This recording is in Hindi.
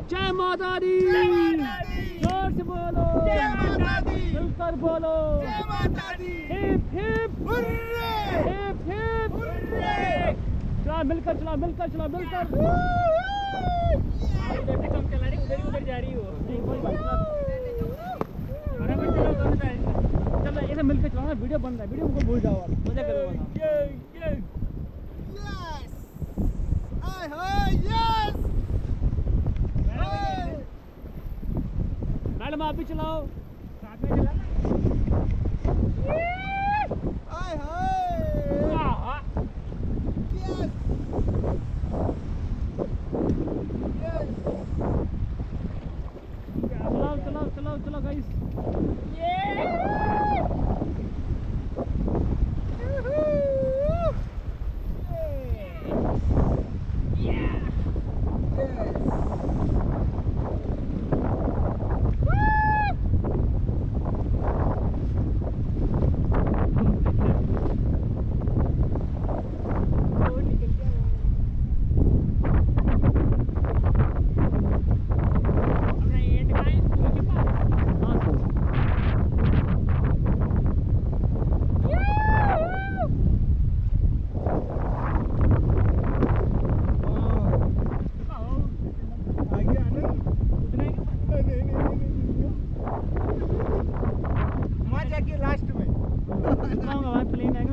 जय माता दी, जोर से बोलो जय माता दी, मिलकर बोलो जय माता दी, hip hip hurray, hip hip hurray. चला मिलकर, चला मिलकर, चला मिलकर। इधर से कम चला रही, उधर जा रही हो। नहीं कोई बात नहीं, बराबर चलो दोनों साइड। चलो ऐसे मिलकर चलाना, वीडियो बन रहा है, वीडियो को भूल जाओ आप, मजा करो वरना। Yes! Hi, hi, yes! Hi! Madam आप भी चलाओ। साथ में चला ना। Hi, hi! Yes! Yes! चलाओ चलाओ चलाओ चलाओ गाइस। अपना एंड कहाँ है? स्कूल के पास। आगे आना उतना ही के पास। नहीं वहाँ जाके लास्ट में वहाँ प्लेन आएगा